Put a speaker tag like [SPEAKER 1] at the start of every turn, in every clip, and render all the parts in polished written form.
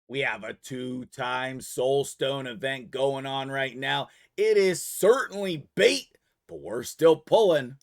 [SPEAKER 1] We have a two-time Soulstone event going on right now. It is certainly bait, but we're still pulling.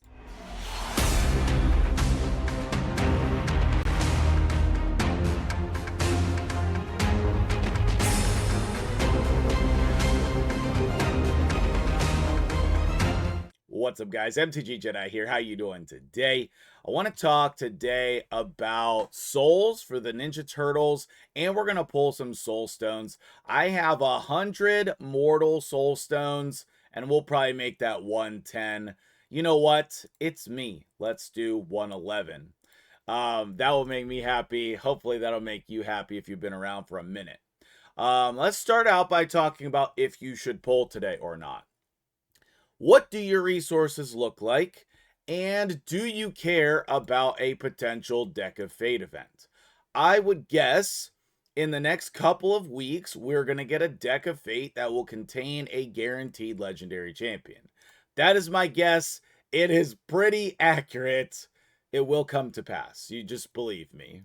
[SPEAKER 1] What's up, guys? MtgJedi here. How you doing today? I want to talk today about souls for the Ninja Turtles, and we're gonna pull some soul stones. I have 100 mortal soul stones, and we'll probably make that 110. You know what? It's me. Let's do 111. That will make me happy. Hopefully, that'll make you happy if you've been around for a minute. Let's start out by talking about if you should pull today or not. What do your resources look like? And do you care about a potential Deck of Fate event? I would guess in the next couple of weeks, we're going to get a Deck of Fate that will contain a guaranteed legendary champion. That is my guess. It is pretty accurate. It will come to pass. You just believe me.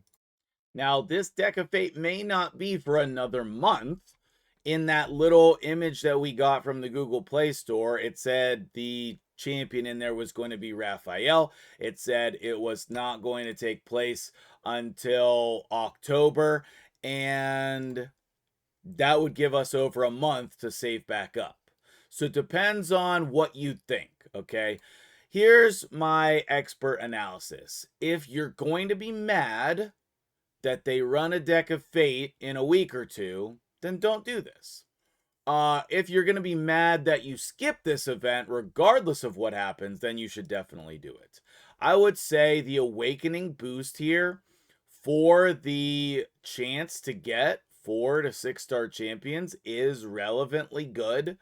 [SPEAKER 1] Now, this Deck of Fate may not be for another month. In that little image that we got from the Google Play Store, it said the champion in there was going to be Raphael. It said it was not going to take place until October, and that would give us over a month to save back up. So it depends on what you think, okay? Here's my expert analysis. If you're going to be mad that they run a Deck of Fate in a week or two, then don't do this. If you're going to be mad that you skip this event, regardless of what happens, then you should definitely do it. I would say the awakening boost here for the chance to get 4 to 6-star champions is relevantly good,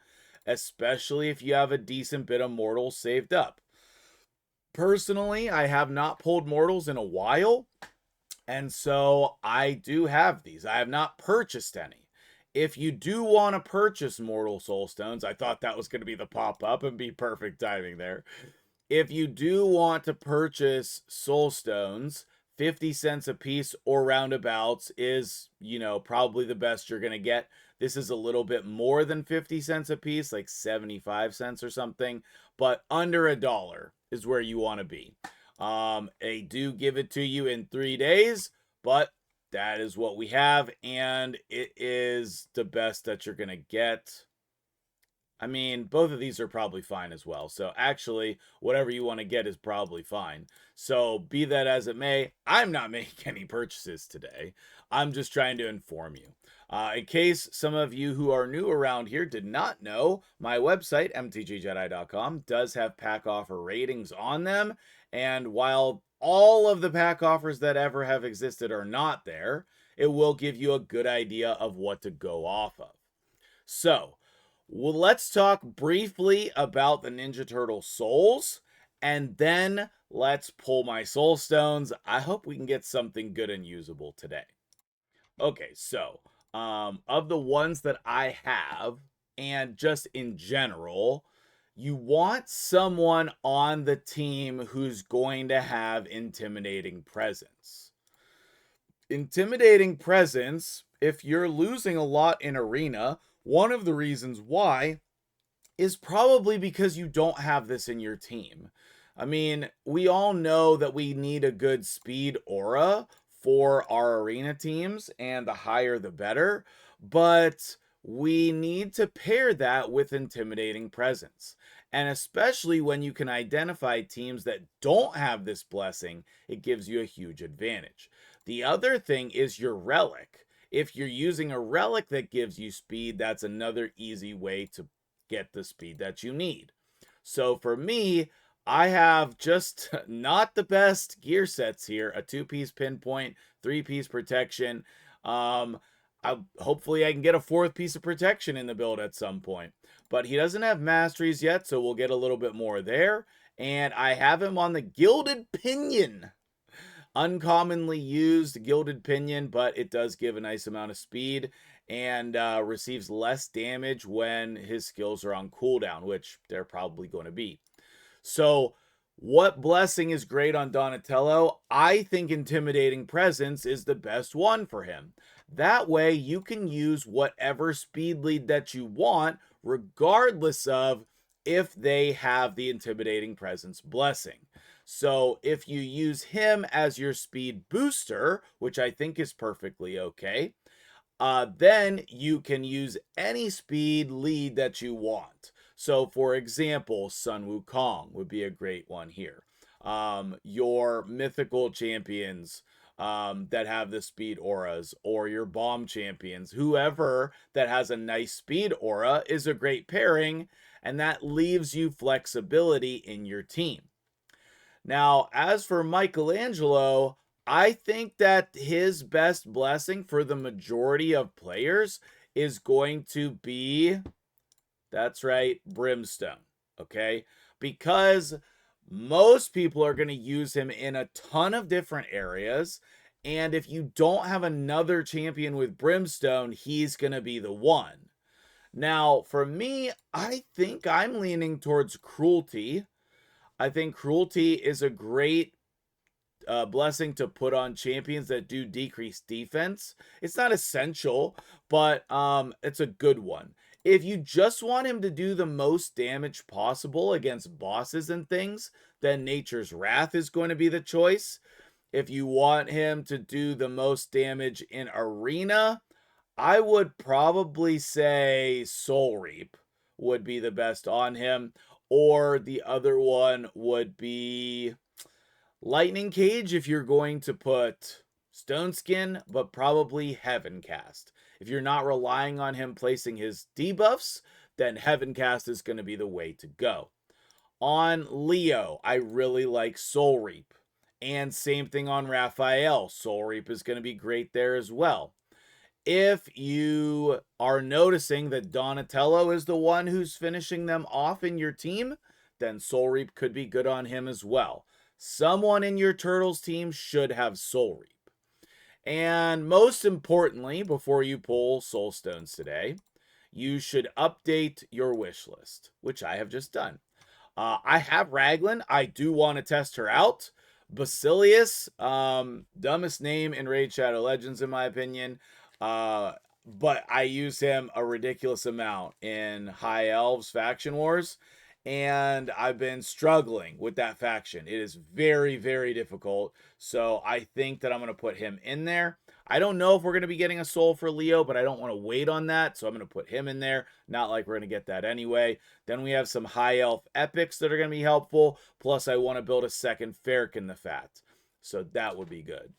[SPEAKER 1] especially if you have a decent bit of mortals saved up. Personally, I have not pulled mortals in a while, and so I do have these. I have not purchased any. If you do want to purchase Mortal Soul Stones, I thought that was going to be the pop-up and be perfect timing there. If you do want to purchase Soul Stones, 50 cents a piece or roundabouts is, probably the best you're going to get. This is a little bit more than 50 cents a piece, like 75 cents or something, but under $1 is where you want to be. They do give it to you in 3 days, but that is what we have, and it is the best that you're going to get. I mean, both of these are probably fine as well. So actually, whatever you want to get is probably fine. So be that as it may, I'm not making any purchases today. I'm just trying to inform you. In case some of you who are new around here did not know, my website, MtgJedi.com, does have pack offer ratings on them. And while all of the pack offers that ever have existed are not there, it will give you a good idea of what to go off of. So, let's talk briefly about the Ninja Turtle souls, and then let's pull my soul stones. I hope we can get something good and usable today. Okay, so of the ones that I have, and just in general, you want someone on the team who's going to have intimidating presence. Intimidating presence, if you're losing a lot in arena, one of the reasons why is probably because you don't have this in your team. I mean, we all know that we need a good speed aura for our arena teams, and the higher the better, but we need to pair that with intimidating presence. And especially when you can identify teams that don't have this blessing, it gives you a huge advantage. The other thing is your relic. If you're using a relic that gives you speed, that's another easy way to get the speed that you need. So for me, I have just not the best gear sets here. A 2-piece pinpoint, 3-piece protection. Hopefully I can get a 4th piece of protection in the build at some point. But he doesn't have masteries yet, so we'll get a little bit more there. And I have him on the Gilded Pinion. Uncommonly used Gilded Pinion, but it does give a nice amount of speed and receives less damage when his skills are on cooldown, which they're probably going to be. So what blessing is great on Donatello? I think Intimidating Presence is the best one for him. That way you can use whatever speed lead that you want, regardless of if they have the intimidating presence blessing. So if you use him as your speed booster, which I think is perfectly okay, then you can use any speed lead that you want. So, for example, Sun Wukong would be a great one here. Your mythical champions that have the speed auras, or your bomb champions, whoever that has a nice speed aura is a great pairing, and that leaves you flexibility in your team. Now, as for Michelangelo, I think that his best blessing for the majority of players is going to be, that's right, Brimstone. Okay? Because most people are going to use him in a ton of different areas. And if you don't have another champion with Brimstone, he's going to be the one. Now, for me, I think I'm leaning towards Cruelty. I think Cruelty is a great blessing to put on champions that do decrease defense. It's not essential, but it's a good one. If you just want him to do the most damage possible against bosses and things, then Nature's Wrath is going to be the choice. If you want him to do the most damage in Arena, I would probably say Soul Reap would be the best on him. Or the other one would be Lightning Cage if you're going to put Stone Skin, but probably Heaven Cast. If you're not relying on him placing his debuffs, then Heaven Cast is going to be the way to go. On Leo, I really like Soul Reap. And same thing on Raphael. Soul Reap is going to be great there as well. If you are noticing that Donatello is the one who's finishing them off in your team, then Soul Reap could be good on him as well. Someone in your Turtles team should have Soul Reap. And most importantly, before you pull Soulstones today, you should update your wish list, which I have just done. I have Raglan. I do want to test her out. Basilius, dumbest name in Raid Shadow Legends, in my opinion. But I use him a ridiculous amount in High Elves Faction Wars, and I've been struggling with that faction. It is very, very difficult. So I think that I'm going to put him in there. I don't know if we're going to be getting a soul for Leo, but I don't want to wait on that. So I'm going to put him in there. Not like we're going to get that anyway. Then we have some high elf epics that are going to be helpful. Plus, I want to build a second Ferric in the Fat. So that would be good.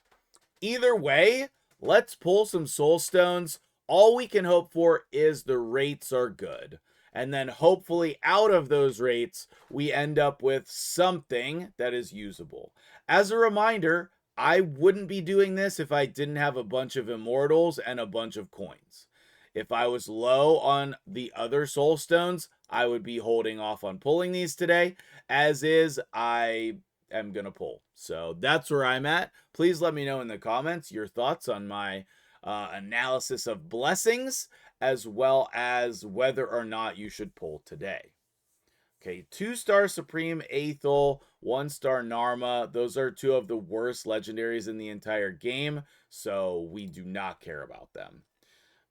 [SPEAKER 1] Either way, let's pull some soul stones. All we can hope for is the rates are good. And then hopefully out of those rates, we end up with something that is usable. As a reminder, I wouldn't be doing this if I didn't have a bunch of immortals and a bunch of coins. If I was low on the other soul stones, I would be holding off on pulling these today. As is, I am going to pull. So that's where I'm at. Please let me know in the comments your thoughts on my analysis of blessings, as well as whether or not you should pull today. Okay, 2-star Supreme Aethel, 1-star Narma. Those are two of the worst legendaries in the entire game, so we do not care about them.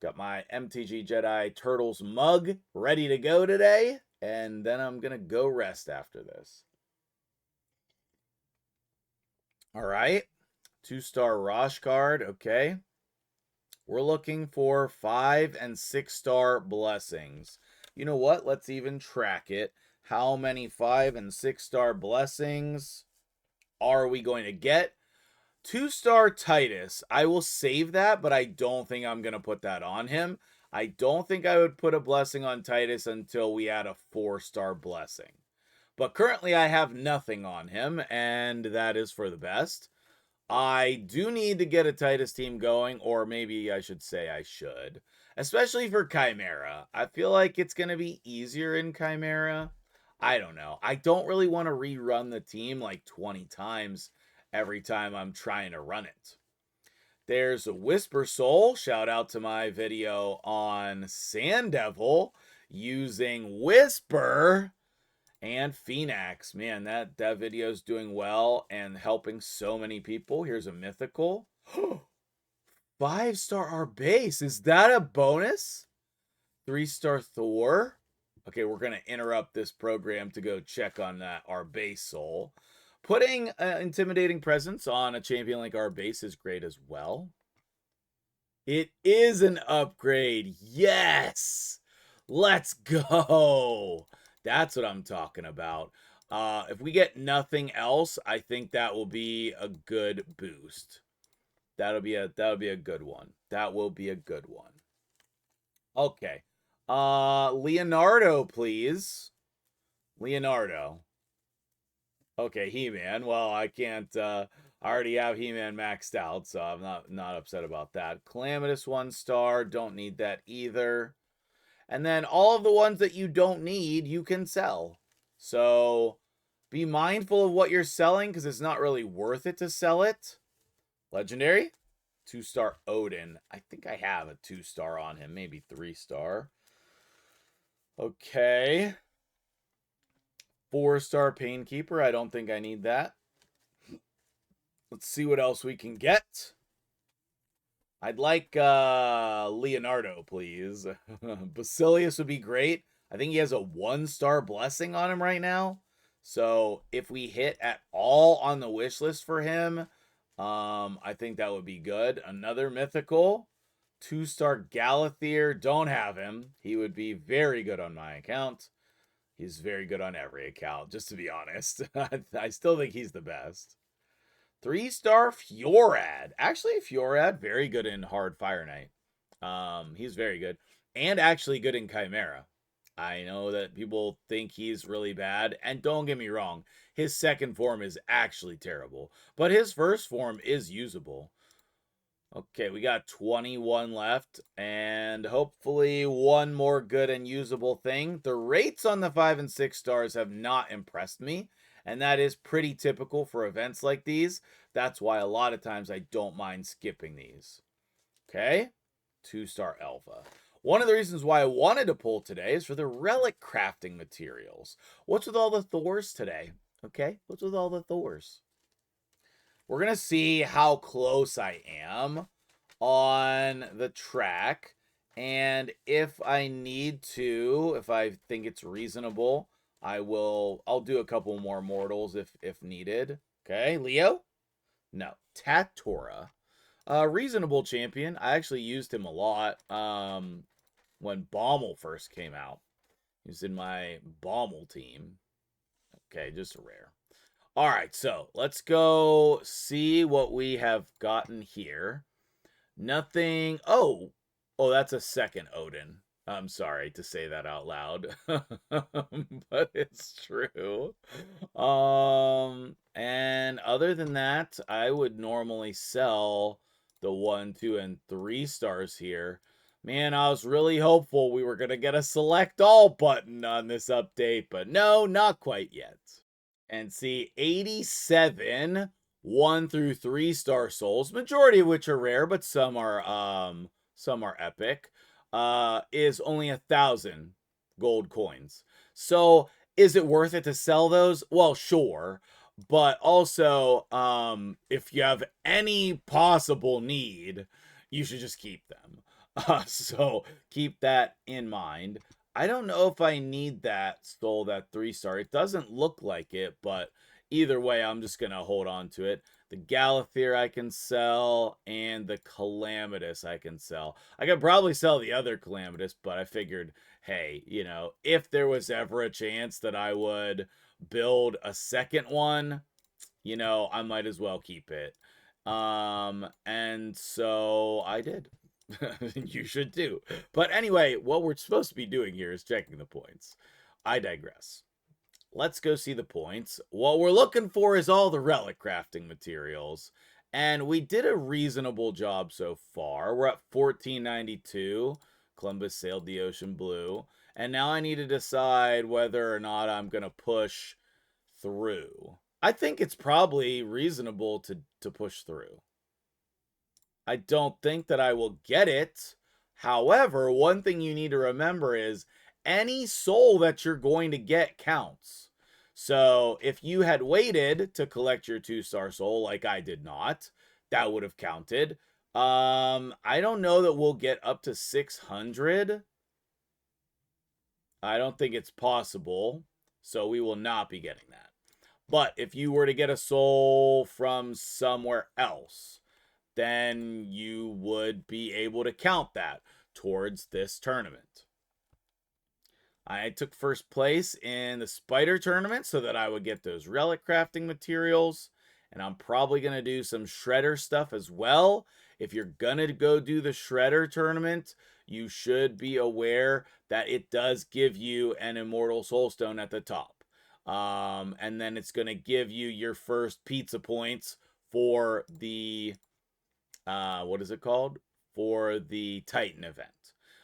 [SPEAKER 1] Got my MtgJedi Turtles mug ready to go today, and then I'm going to go rest after this. All right, 2-star Rosh card, okay. We're looking for 5- and 6-star blessings. You know what? Let's even track it. How many 5- and 6-star blessings are we going to get? 2-star Titus. I will save that, but I don't think I'm going to put that on him. I don't think I would put a blessing on Titus until we add a 4-star blessing. But currently I have nothing on him, and that is for the best. I do need to get a Titus team going, or maybe I should say I should. Especially for Chimera. I feel like it's going to be easier in Chimera. I don't know. I don't really want to rerun the team like 20 times every time I'm trying to run it. There's a Whisper Soul. Shout out to my video on Sand Devil using Whisper. And Phoenix, man, that video is doing well and helping so many people. Here's a mythical. 5-star our base. Is that a bonus? 3-star Thor. Okay, we're going to interrupt this program to go check on that our base soul. Putting intimidating presence on a champion like our base is great as well. It is an upgrade. Yes. Let's go. That's what I'm talking about. If we get nothing else, I think that will be a good boost. That'll be a good one. That will be a good one. Okay. Leonardo, please. Leonardo. Okay, He-Man. Well, I can't I already have He-Man maxed out, so I'm not upset about that. Calamitous 1-star, don't need that either. And then all of the ones that you don't need, you can sell. So be mindful of what you're selling because it's not really worth it to sell it. Legendary. 2-star Odin. I think I have a 2-star on him. Maybe 3-star. Okay. 4-star Painkeeper. I don't think I need that. Let's see what else we can get. I'd like Leonardo, please. Basilius would be great. I think he has a 1-star blessing on him right now. So if we hit at all on the wish list for him, I think that would be good. Another mythical. 2-star Galathier. Don't have him. He would be very good on my account. He's very good on every account, just to be honest. I still think he's the best. 3-star Fjorad. Actually, Fjorad, very good in Hard Fire Knight. He's very good. And actually good in Chimera. I know that people think he's really bad. And don't get me wrong, his second form is actually terrible. But his first form is usable. Okay, we got 21 left, and hopefully one more good and usable thing. The rates on the 5 and 6 stars have not impressed me, and that is pretty typical for events like these. That's why a lot of times I don't mind skipping these. Okay, 2-star Alpha. One of the reasons why I wanted to pull today is for the relic crafting materials. What's with all the Thors today? Okay, what's with all the Thors? We're going to see how close I am on the track. And if I need to, if I think it's reasonable, I'll do a couple more mortals if needed. Okay, Leo? No. Tatora. Reasonable champion. I actually used him a lot when Baumel first came out. He was in my Baumel team. Okay, just a rare. All right, so let's go see what we have gotten here. Nothing. Oh, that's a second Odin. I'm sorry to say that out loud, but it's true. And other than that, I would normally sell the 1, 2, and 3 stars here. Man, I was really hopeful we were gonna get a select all button on this update, but no, not quite yet. And see 87 1 through 3-star souls, majority of which are rare, but some are epic, is only 1,000 gold coins. So is it worth it to sell those? Well, sure, but also if you have any possible need, you should just keep them. So keep that in mind. I don't know if I need that that 3-star. It doesn't look like it, but either way, I'm just going to hold on to it. The Galathier I can sell, and the Calamitous I can sell. I could probably sell the other Calamitous, but I figured, hey, if there was ever a chance that I would build a second one, I might as well keep it. And so I did. You should too. But anyway, what we're supposed to be doing here is checking the points. I digress. Let's go see the points. What we're looking for is all the relic crafting materials. And we did a reasonable job so far. We're at 1492. Columbus sailed the ocean blue. And now I need to decide whether or not I'm going to push through. I think it's probably reasonable to push through. I don't think that I will get it. However, one thing you need to remember is any soul that you're going to get counts. So if you had waited to collect your 2-star soul like I did not, that would have counted. I don't know that we'll get up to 600. I don't think it's possible, so we will not be getting that. But if you were to get a soul from somewhere else, then you would be able to count that towards this tournament. I took first place in the spider tournament so that I would get those relic crafting materials. And I'm probably going to do some shredder stuff as well. If you're going to go do the shredder tournament, you should be aware that it does give you an immortal soulstone at the top. And then it's going to give you your first pizza points for the, what is it called? For the Titan event,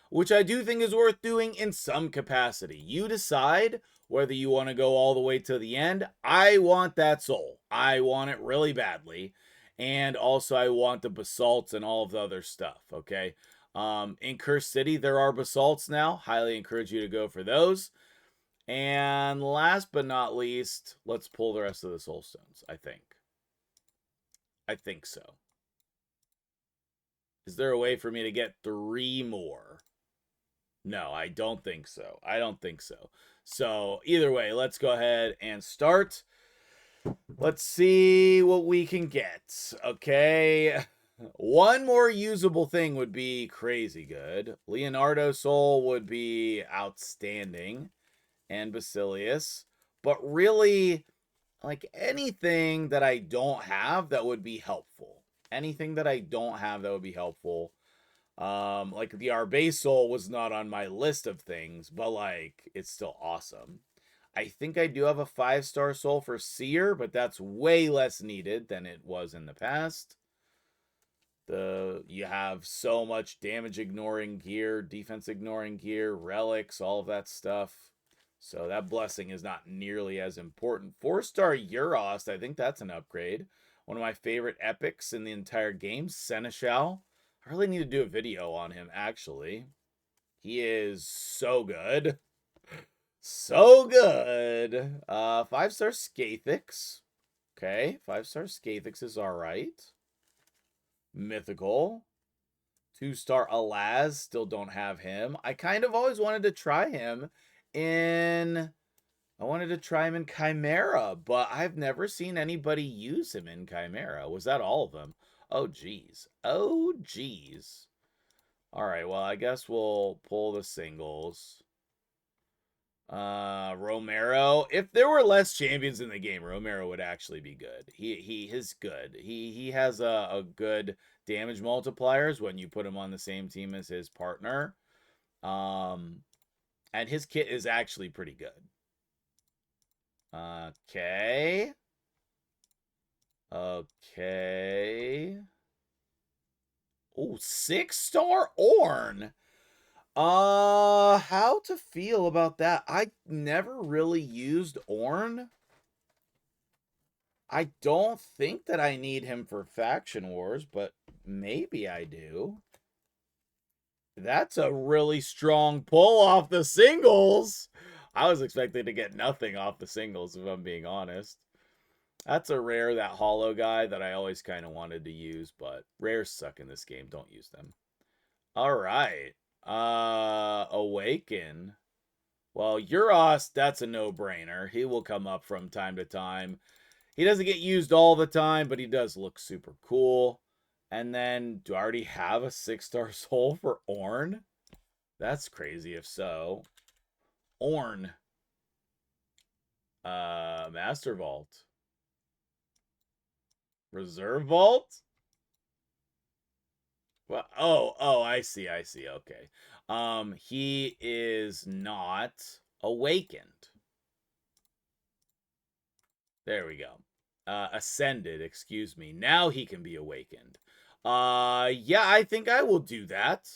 [SPEAKER 1] which I do think is worth doing in some capacity. You decide whether you want to go all the way to the end. I want that soul. I want it really badly. And also I want the basalts and all of the other stuff, okay? In Cursed City, there are basalts now. Highly encourage you to go for those. And last but not least, let's pull the rest of the Soulstones, I think. I think so. Is there a way for me to get 3 more? No, I don't think so. I don't think so. So either way, let's go ahead and start. Let's see what we can get. Okay. One more usable thing would be crazy good. Leonardo Soul would be outstanding. And Basilius. But really, like anything that I don't have that would be helpful. Anything that I don't have that would be helpful. Like the Arbe Soul was not on my list of things, but like it's still awesome. I think I do have a 5-star soul for Seer, but that's way less needed than it was in the past. You have so much damage ignoring gear, defense ignoring gear, relics, all of that stuff. So that blessing is not nearly as important. 4-star Euros, I think that's an upgrade. One of my favorite epics in the entire game, Seneschal. I really need to do a video on him, actually. He is so good. So good. 5-star Scathix. Okay, 5-star Scathix is alright. Mythical. 2-star Alaz, still don't have him. I kind of always wanted to try him in... I wanted to try him in Chimera, but I've never seen anybody use him in Chimera. Was that all of them? Oh, geez. Oh, geez. All right, well, I guess we'll pull the singles. Romero. If there were less champions in the game, Romero would actually be good. He is good. He has a good damage multipliers when you put him on the same team as his partner. And his kit is actually pretty good. Okay. Okay. Oh, 6-star Ornn. How to feel about that? I never really used Ornn. I don't think that I need him for Faction Wars, but maybe I do. That's a really strong pull off the singles. I was expecting to get nothing off the singles, if I'm being honest. That's a rare, that hollow guy, that I always kind of wanted to use, but rares suck in this game. Don't use them. All right. Awaken. Well, Euros, that's a no-brainer. He will come up from time to time. He doesn't get used all the time, but he does look super cool. And then, do I already have a 6-star soul for Ornn? That's crazy if so. Ornn. Master Vault. Reserve Vault? Well, oh, I see. Okay. He is not awakened. There we go. Ascended, excuse me. Now he can be awakened. Yeah, I think I will do that.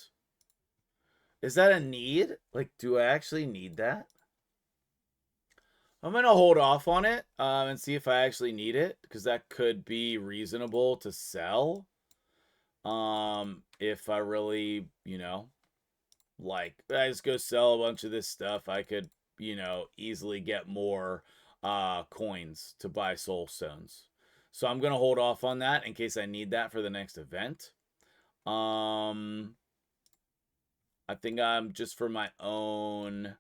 [SPEAKER 1] Is that a need? Like, do I actually need that? I'm going to hold off on it and see if I actually need it, because that could be reasonable to sell. If I really, like, I just go sell a bunch of this stuff, I could, easily get more coins to buy Soulstones. So I'm going to hold off on that in case I need that for the next event. I think I'm just for my own.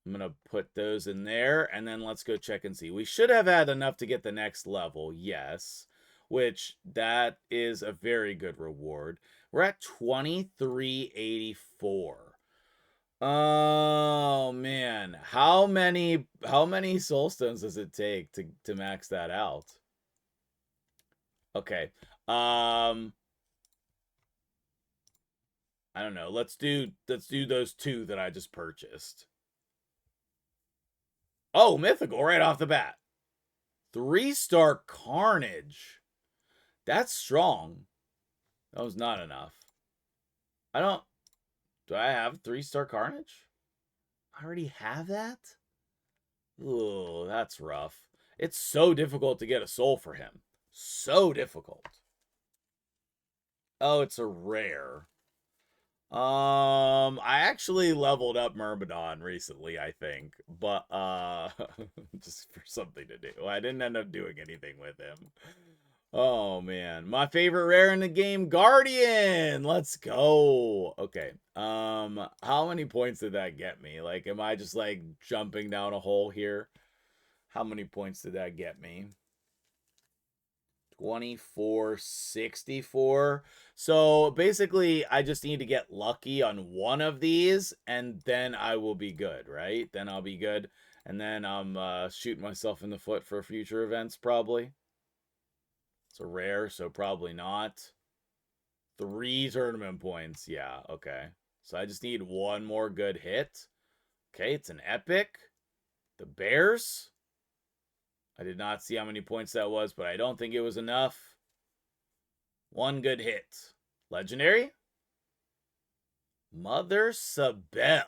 [SPEAKER 1] I'm going to put those in there, and then let's go check and see. We should have had enough to get the next level, yes, which that is a very good reward. We're at 2384. Oh man, how many soulstones does it take to max that out? Okay. I don't know. Let's do those two that I just purchased. Oh, mythical right off the bat. 3-star Carnage. That's strong. That was not enough. Do I have 3-star Carnage? I already have that? Ooh, that's rough. It's so difficult to get a soul for him. So difficult. Oh, it's a rare. I actually leveled up Myrmidon recently, I think, but just for something to do. I didn't end up doing anything with him. Oh man, my favorite rare in the game, Guardian. Let's go. Okay. How many points did that get me? Like, am I just like jumping down a hole here? How many points did that get me? 2464. So basically, I just need to get lucky on one of these, and then I will be good, right? Then I'll be good. And then I'm shooting myself in the foot for future events, probably. It's a rare, so probably not. 3 tournament points. Yeah, okay. So I just need one more good hit. Okay, it's an epic. The Bears. I did not see how many points that was, but I don't think it was enough. One good hit. Legendary? Mother Sabelle.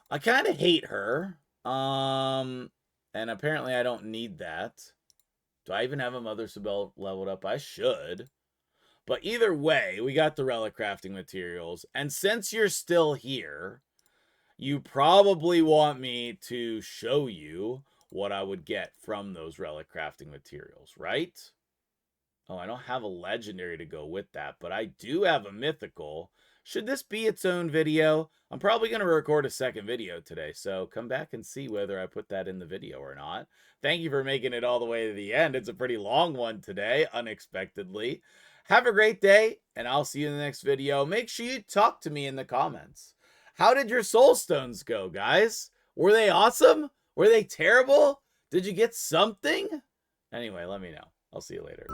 [SPEAKER 1] I kind of hate her. And apparently I don't need that. Do I even have a Mother Sabelle leveled up? I should. But either way, we got the relic crafting materials. And since you're still here, you probably want me to show you what I would get from those relic crafting materials, right? Oh, I don't have a legendary to go with that, but I do have a mythical. Should this be its own video? I'm probably going to record a second video today, so come back and see whether I put that in the video or not. Thank you for making it all the way to the end. It's a pretty long one today, unexpectedly. Have a great day, and I'll see you in the next video. Make sure you talk to me in the comments. How did your Soulstones go, guys? Were they awesome? Were they terrible? Did you get something? Anyway, let me know. I'll see you later.